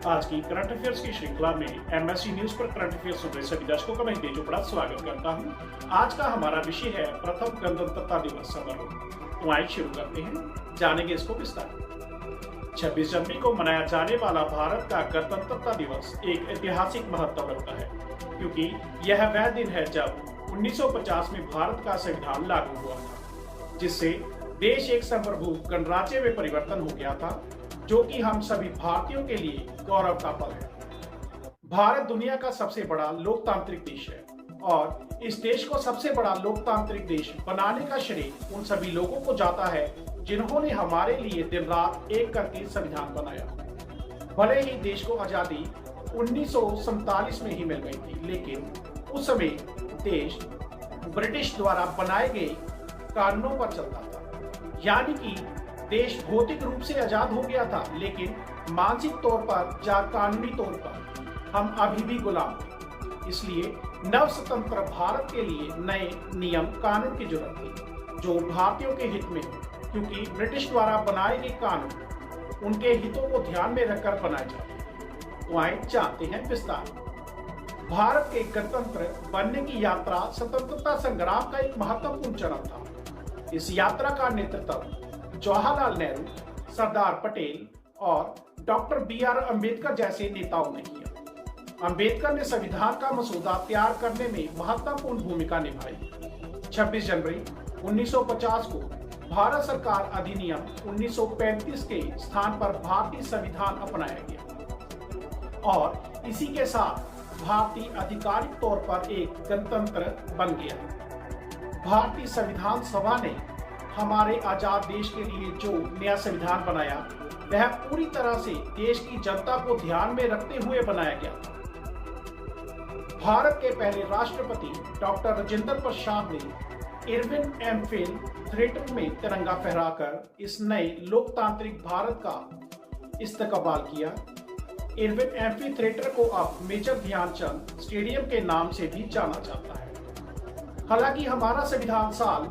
आज की current affairs की श्रृंखला में एमएससी न्यूज पर करंट अफेयर्स सुन रहे सभी दर्शकों का मैं तेजोपड़ा स्वागत करता हूं। आज का हमारा विषय है प्रथम गणतंत्रता दिवस समारोह। तो आइए शुरू करते हैं, जानेंगे इसको विस्तार। 26 जनवरी को मनाया जाने वाला भारत का गणतंत्रता दिवस एक ऐतिहासिक महत्व रखता है, क्योंकि यह वह दिन है जब 1950 में भारत का संविधान लागू हुआ था, जिससे देश एक संप्रभु गणराज्य में परिवर्तन हो गया था, जो कि हम सभी भारतीयों के लिए गौरव का पल है। भारत दुनिया का सबसे बड़ा लोकतांत्रिक देश है और इस देश को सबसे बड़ा लोकतांत्रिक देश बनाने का श्रेय उन सभी लोगों को जाता है जिन्होंने हमारे लिए दिन रात एक करके संविधान बनाया। भले ही देश को आजादी 1947 में ही मिल गई थी, लेकिन उस समय देश ब्रिटिश द्वारा बनाए गए कानूनों पर चलता था। यानी कि देश भौतिक रूप से आजाद हो गया था, लेकिन मानसिक तौर पर या कानूनी तौर पर हम अभी भी गुलाम थे। इसलिए नव स्वतंत्र भारत के लिए नए नियम कानून की जरूरत थी, जो भारतीयों के हित में हो, क्योंकि ब्रिटिश द्वारा बनाए गए कानून उनके हितों को ध्यान में रखकर बनाए जाते। तो आइए जानते हैं विस्तार। भारत के गणतंत्र बनने की यात्रा स्वतंत्रता संग्राम का एक महत्वपूर्ण चरण था। इस यात्रा का नेतृत्व जवाहरलाल नेहरू, सरदार पटेल और डॉक्टर बी.आर. अम्बेडकर जैसे नेताओं ने किया। अम्बेडकर ने संविधान का मसौदा तैयार करने में महत्वपूर्ण भूमिका निभाई। 26 जनवरी 1950 को भारत सरकार अधिनियम 1935 के स्थान पर भारतीय संविधान अपनाया गया और इसी के साथ भारतीय आधिकारिक तौर पर एक गणतंत्र बन गया। भारतीय संविधान सभा ने हमारे आजाद देश के लिए जो नया संविधान बनाया, वह पूरी तरह से देश की जनता को ध्यान में रखते हुए बनाया गया था। भारत के पहले राष्ट्रपति डॉक्टर राजेंद्र प्रसाद ने इरविन एम्फिल थिएटर में तिरंगा फहराकर इस नए लोकतांत्रिक भारत का इस्तकबाल किया। इरविन एम्फी थिएटर को अब मेजर ध्यानचंद स्टेडियम के नाम से भी जाना जाता है। हालांकि हमारा संविधान साल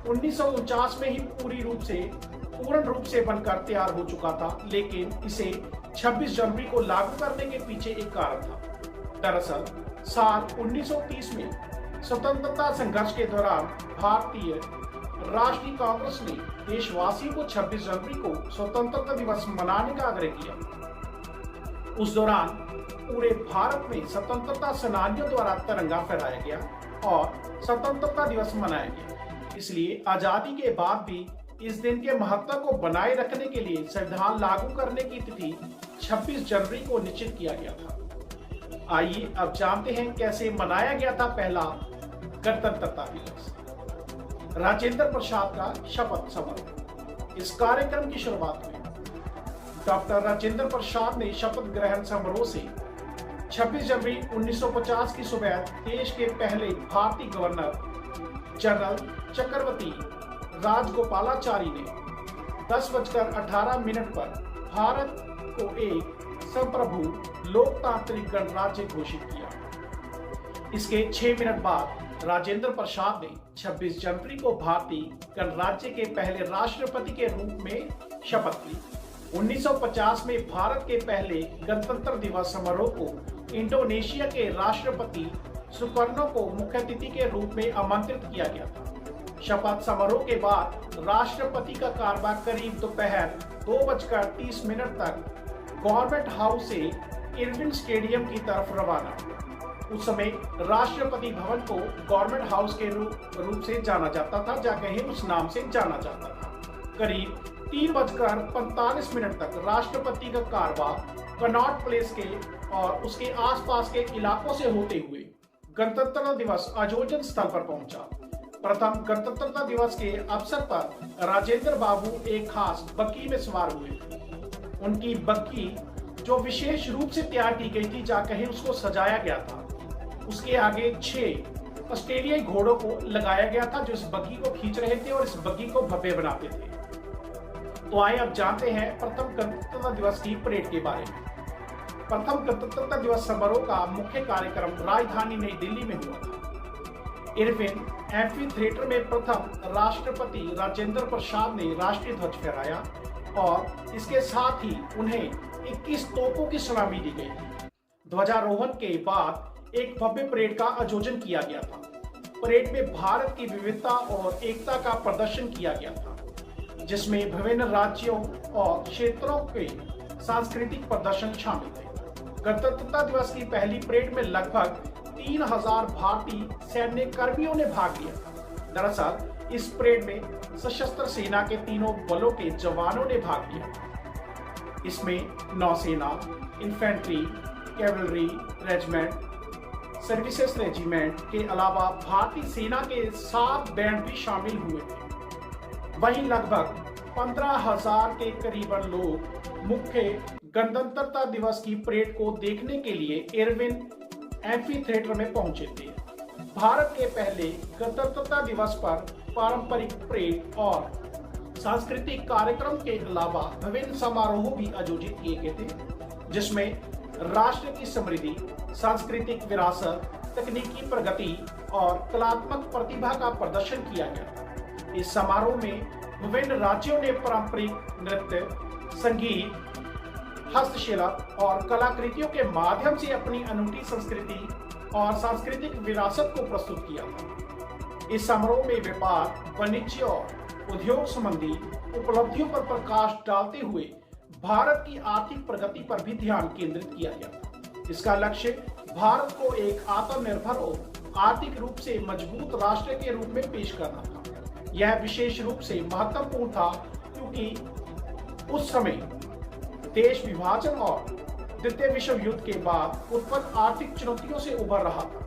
1949 में ही पूर्ण रूप से बनकर तैयार हो चुका था, लेकिन इसे 26 जनवरी को लागू करने के पीछे एक कारण था। दरअसल साल 1930 में स्वतंत्रता संघर्ष के दौरान भारतीय राष्ट्रीय कांग्रेस ने देशवासियों को 26 जनवरी को स्वतंत्रता दिवस मनाने का आग्रह किया। उस दौरान पूरे भारत में स्वतंत्रता सेनानियों द्वारा तिरंगा फहराया गया और स्वतंत्रता दिवस मनाया गया। इसलिए आजादी के बाद भी इस दिन के महत्व को बनाए रखने के लिए संविधान लागू करने की तिथि 26 जनवरी को निश्चित किया गया था। आइए अब जानते हैं कैसे मनाया गया था पहला गणतंत्रता दिवस। राजेंद्र प्रसाद का शपथ समारोह। इस कार्यक्रम की शुरुआत में डॉक्टर राजेंद्र प्रसाद ने शपथ ग्रहण समारोह से 26 जनवरी 1950 की सुबह देश के पहले भारतीय गवर्नर जनरल चक्रवर्ती राजगोपालाचारी ने 10:18 पर भारत को एक संप्रभु लोकतांत्रिक गणराज्य घोषित किया। इसके 6 मिनट बाद राजेंद्र प्रसाद ने 26 जनवरी को भारतीय गणराज्य के पहले राष्ट्रपति के रूप में शपथ ली। 1950 में भारत के पहले गणतंत्र दिवस समारोह को इंडोनेशिया के राष्ट्रपति सुकर्नो को मुख्य अतिथि के रूप में आमंत्रित किया गया था। शपथ समारोह के बाद राष्ट्रपति का कार्यभार करीब दोपहर 2:30 तक गवर्नमेंट हाउस से इरविन स्टेडियम की तरफ रवाना हुआ। उस समय राष्ट्रपति भवन को गवर्नमेंट हाउस के रूप से जाना जाता था, या कहीं उस नाम से जाना जाता था। करीब 3:45 तक राष्ट्रपति का कार्यभार कनॉट प्लेस के और उसके आसपास के इलाकों से होते हुए गणतंत्रता दिवस आयोजन स्थल पर पहुंचा। प्रथम गणतंत्रता दिवस के अवसर पर राजेंद्र बाबू एक खास बग्घी में सवार हुए थे। उनकी बग्घी जो विशेष रूप से तैयार की गई थी, जहाँ कहीं उसको सजाया गया था, उसके आगे 6 ऑस्ट्रेलियाई घोड़ों को लगाया गया था, जो इस बग्घी को खींच रहे थे और इस बग्घी को भव्य बनाते थे। तो आइए अब जानते हैं प्रथम गणतंत्रता दिवस की परेड के बारे में। प्रथम गणतंत्रता दिवस समारोह का मुख्य कार्यक्रम राजधानी नई दिल्ली में हुआ था। इरविन एम्फी थिएटर में प्रथम राष्ट्रपति राजेंद्र प्रसाद ने राष्ट्रीय ध्वज फहराया। और इसके साथ ही उन्हें 21 तोपों की सलामी दी गई। ध्वजारोहण के बाद एक भव्य परेड का आयोजन किया गया था। परेड में भारत की विविधता और एकता का प्रदर्शन किया गया था, जिसमें विभिन्न राज्यों और क्षेत्रों के सांस्कृतिक प्रदर्शन शामिल थे। गणतंत्रता दिवस की पहली परेड में लगभग 3000 भारतीय सैन्य कर्मियों ने भाग लिया था। दरअसल इस परेड में सशस्त्र सेना के तीनों बलों के जवानों ने भाग लिया। इसमें नौसेना, infantry, cavalry regiment, services regiment के अलावा भारतीय सेना के 7 बैंड भी शामिल हुए थे। वहीं लगभग 15,000 के करीबन लोग मुख्य गणतंत्रता दिवस की परेड को देखने के लिए एयरविन एम्फी थिएटर में पहुंचे थे। भारत के पहले गणतंत्रता दिवस पर पारंपरिक परेड और सांस्कृतिक कार्यक्रम के अलावा विभिन्न समारोह भी आयोजित किए गए थे, जिसमें राष्ट्र की समृद्धि, सांस्कृतिक विरासत, तकनीकी प्रगति और कलात्मक प्रतिभा का प्रदर्शन किया गया। इस समारोह में विभिन्न राज्यों ने पारंपरिक नृत्य, संगीत, हस्तशिल्प और कलाकृतियों के माध्यम से अपनी अनूठी संस्कृति और सांस्कृतिक विरासत को प्रस्तुत किया था। इस समारोह में व्यापार, वाणिज्य और उद्योग संबंधी उपलब्धियों पर प्रकाश डालते हुए भारत की आर्थिक प्रगति पर भी ध्यान केंद्रित किया गया था। इसका लक्ष्य भारत को एक आत्मनिर्भर और आर्थिक रूप से मजबूत राष्ट्र के रूप में पेश करना था। यह विशेष रूप से महत्वपूर्ण था क्योंकि उस समय देश विभाजन और द्वितीय विश्व युद्ध के बाद उत्पन्न आर्थिक चुनौतियों से उबर रहा था।